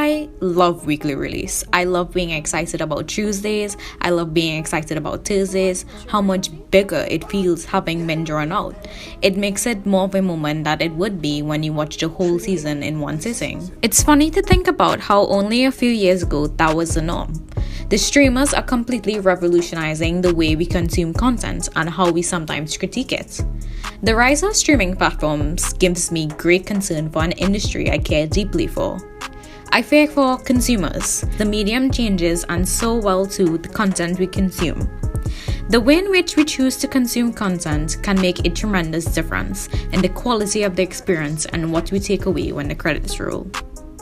I love weekly release. I love being excited about Tuesdays. I love being excited about Thursdays. How much bigger it feels having been drawn out. It makes it more of a moment that it would be when you watch the whole season in one sitting. It's funny to think about how only a few years ago that was the norm. The streamers are completely revolutionizing the way we consume content and how we sometimes critique it. The rise of streaming platforms gives me great concern for an industry I care deeply for. I fear for consumers. The medium changes and so well too the content we consume. The way in which we choose to consume content can make a tremendous difference in the quality of the experience and what we take away when the credits roll.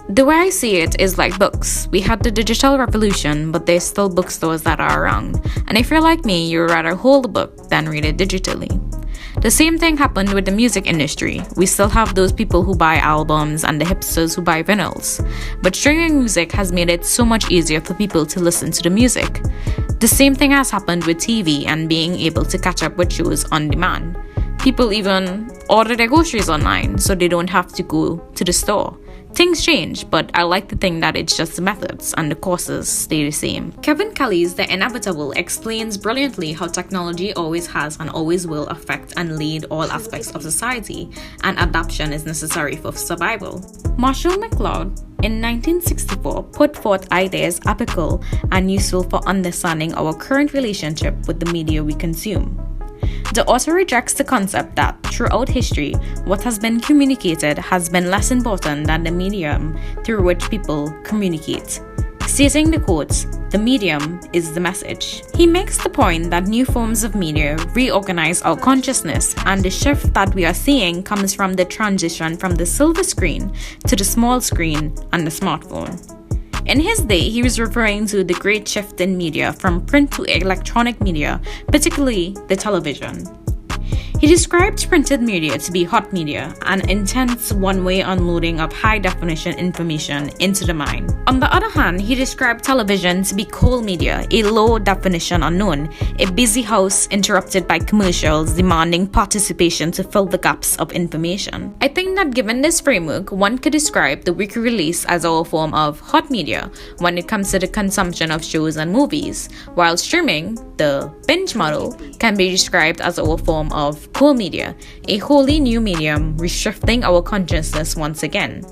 The way I see it is like books. We had the digital revolution, but there's still bookstores that are around. And if you're like me, you'd rather hold the book than read it digitally. The same thing happened with the music industry. We still have those people who buy albums and the hipsters who buy vinyls. But streaming music has made it so much easier for people to listen to the music. The same thing has happened with TV and being able to catch up with shows on demand. People even order their groceries online so they don't have to go to the store. Things change, but I like to think that it's just the methods and the courses stay the same. Kevin Kelly's The Inevitable explains brilliantly how technology always has and always will affect and lead all aspects of society, and adaptation is necessary for survival. Marshall McLeod in 1964 put forth ideas applicable and useful for understanding our current relationship with the media we consume. The author rejects the concept that, throughout history, what has been communicated has been less important than the medium through which people communicate. Stating the quotes, "The medium is the message." He makes the point that new forms of media reorganize our consciousness, and the shift that we are seeing comes from the transition from the silver screen to the small screen and the smartphone. In his day, he was referring to the great shift in media from print to electronic media, particularly the television. He described printed media to be hot media, an intense one-way unloading of high-definition information into the mind. On the other hand, he described television to be cold media, a low-definition unknown, a busy house interrupted by commercials demanding participation to fill the gaps of information. I think that given this framework, one could describe the weekly release as our form of hot media when it comes to the consumption of shows and movies, while streaming, the binge model, can be described as our form of cold media, a wholly new medium reshifting our consciousness once again.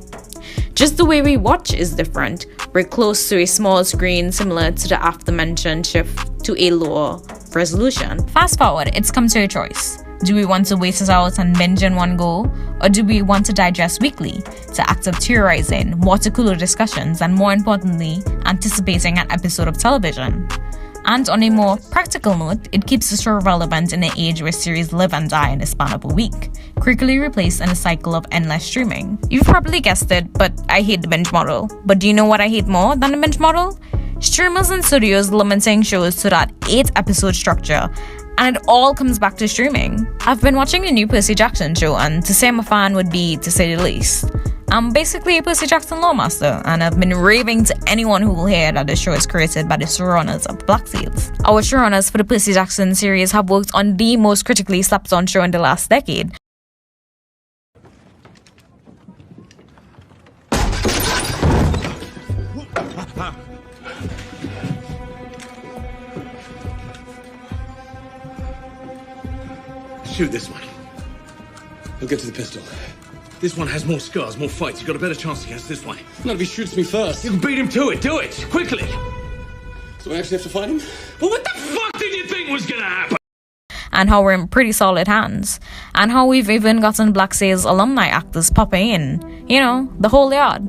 Just the way we watch is different. We're close to a small screen similar to the aforementioned shift to a lower resolution. Fast forward, it's come to a choice. Do we want to wait it out and binge in one go? Or do we want to digest weekly, to active theorizing, water cooler discussions, and more importantly, anticipating an episode of television? And on a more practical note, it keeps the show relevant in an age where series live and die in the span of a week, quickly replaced in a cycle of endless streaming. You've probably guessed it, but I hate the binge model. But do you know what I hate more than the binge model? Streamers and studios limiting shows to that 8-episode structure, and it all comes back to streaming. I've been watching the new Percy Jackson show, and to say I'm a fan would be to say the least. I'm basically a Percy Jackson lawmaster, and I've been raving to anyone who will hear that the show is created by the showrunners of Black Seals. Our showrunners for the Percy Jackson series have worked on the most critically slept on show in the last decade. Shoot this one. He'll get to the pistol. This one has more scars, more fights. You've got a better chance against this one. Not if he shoots me first. You can beat him to it. Do it. Quickly. So I actually have to fight him? Well, what the fuck did you think was gonna happen? And how we're in pretty solid hands. And how we've even gotten Black Sails alumni actors popping in. You know, the whole yard.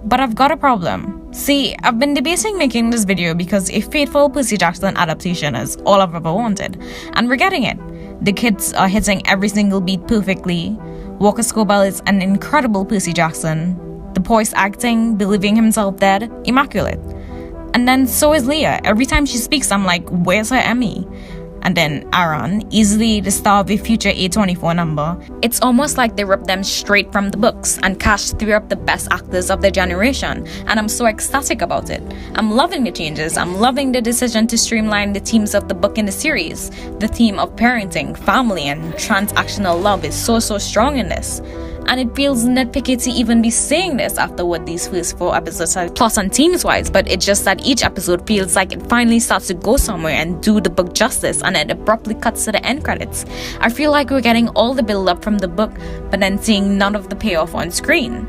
But I've got a problem. See, I've been debating making this video because a faithful Percy Jackson adaptation is all I've ever wanted. And we're getting it. The kids are hitting every single beat perfectly. Walker Scobell is an incredible Percy Jackson. The voice acting, believing himself dead, immaculate. And then so is Leah. Every time she speaks, I'm like, where's her Emmy? And then Aaron, easily the star of a future A24 number. It's almost like they ripped them straight from the books and cast 3 of the best actors of their generation, and I'm so ecstatic about it. I'm loving the changes. I'm loving the decision to streamline the themes of the book in the series. The theme of parenting, family, and transactional love is so strong in this. And it feels nitpicky to even be saying this after what these first 4 episodes are plot and themes wise, but it's just that each episode feels like it finally starts to go somewhere and do the book justice, and it abruptly cuts to the end credits. I feel like we're getting all the build up from the book, but then seeing none of the payoff on screen.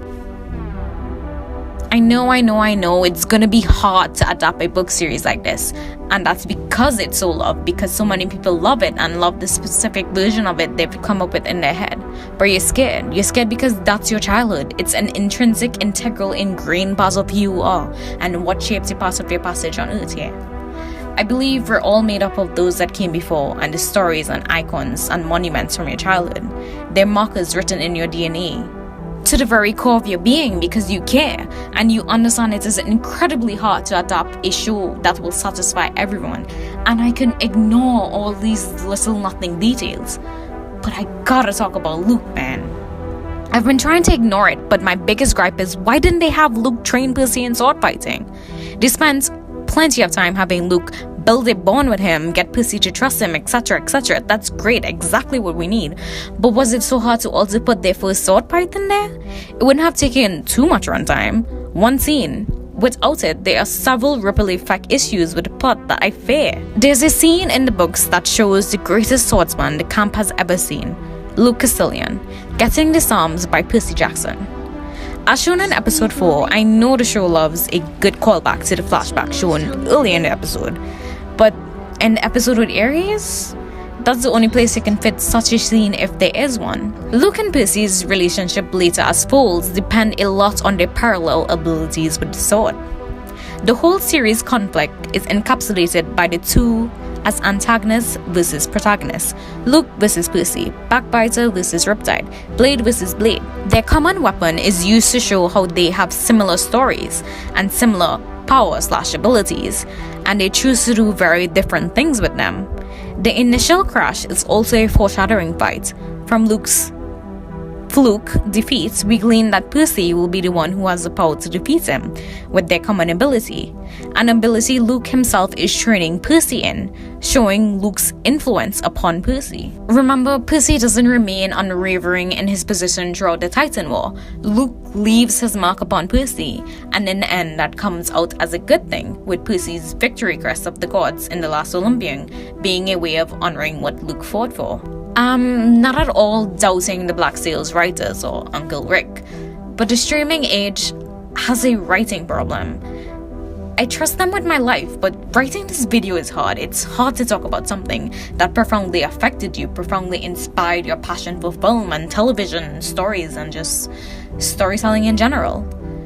I know it's gonna be hard to adapt a book series like this, and that's because it's so loved, because so many people love it and love the specific version of it they've come up with in their head. But you're scared because that's your childhood. It's an intrinsic, integral, ingrained part of who you are and what shapes your part of your passage on earth here. I believe we're all made up of those that came before, and the stories and icons and monuments from your childhood. They're markers written in your DNA to the very core of your being, because you care and you understand it is incredibly hard to adapt a show that will satisfy everyone, and I can ignore all these little nothing details, but I gotta talk about Luke, man. I've been trying to ignore it, but my biggest gripe is, why didn't they have Luke train Percy in sword fighting? They spent plenty of time having Luke build a bond with him, get Percy to trust him, etc, etc. That's great, exactly what we need. But was it so hard to also put their first sword fight in there? It wouldn't have taken too much runtime. One scene. Without it, there are several ripple effect issues with the plot that I fear. There's a scene in the books that shows the greatest swordsman the camp has ever seen, Luke Castellan, getting disarmed by Percy Jackson. As shown in episode 4, I know the show loves a good callback to the flashback shown earlier in the episode, but in the episode with Ares, that's the only place you can fit such a scene if there is one. Luke and Percy's relationship later as foes depend a lot on their parallel abilities with the sword. The whole series conflict is encapsulated by the two as antagonists versus protagonists, Luke versus Percy, Backbiter versus Riptide, Blade versus Blade. Their common weapon is used to show how they have similar stories and similar power/abilities, and they choose to do very different things with them. The initial crash is also a foreshadowing fight. From Luke's fluke defeat, we glean that Percy will be the one who has the power to defeat him with their common ability, an ability Luke himself is training Percy in, showing Luke's influence upon Percy. Remember, Percy doesn't remain unwavering in his position throughout the Titan War. Luke leaves his mark upon Percy, and in the end that comes out as a good thing, with Percy's victory crest of the gods in the last Olympian being a way of honoring what Luke fought for. I'm not at all doubting the Black Sails writers or Uncle Rick, but the streaming age has a writing problem. I trust them with my life, but writing this video is hard. It's hard to talk about something that profoundly affected you, profoundly inspired your passion for film and television, stories, and just storytelling in general.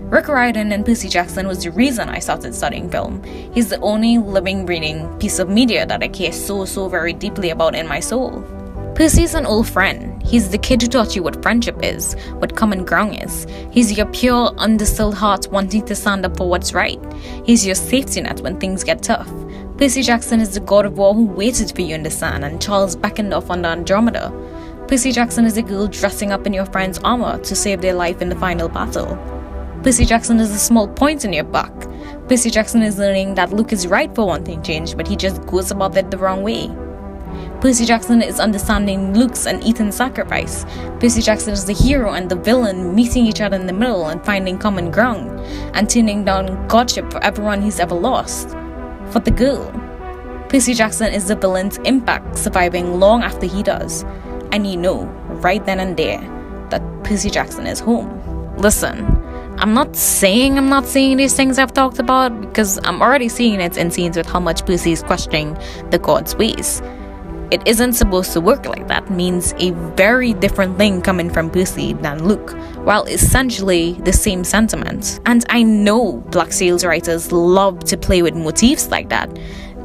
Rick Riordan and Percy Jackson was the reason I started studying film. He's the only living, breathing piece of media that I care so very deeply about in my soul. Percy's an old friend. He's the kid who taught you what friendship is, what common ground is. He's your pure, undistilled heart wanting to stand up for what's right. He's your safety net when things get tough. Percy Jackson is the god of war who waited for you in the sun and Charles beckoned off on the Andromeda. Percy Jackson is a girl dressing up in your friend's armor to save their life in the final battle. Percy Jackson is a small point in your back. Percy Jackson is learning that Luke is right for wanting change, but he just goes about it the wrong way. Percy Jackson is understanding Luke's and Ethan's sacrifice. Percy Jackson is the hero and the villain meeting each other in the middle and finding common ground, and turning down godship for everyone he's ever lost. For the girl, Percy Jackson is the villain's impact surviving long after he does. And you know, right then and there, that Percy Jackson is home. Listen, I'm not saying these things I've talked about, because I'm already seeing it in scenes with how much Percy is questioning the god's ways. It isn't supposed to work like that means a very different thing coming from Percy than Luke, while essentially the same sentiment. And I know Black Sails writers love to play with motifs like that.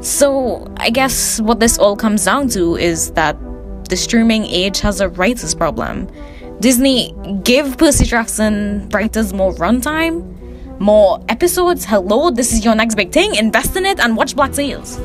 So I guess what this all comes down to is that the streaming age has a writer's problem. Disney, give Percy Jackson writers more runtime, more episodes. Hello, this is your next big thing. Invest in it and watch Black Sails.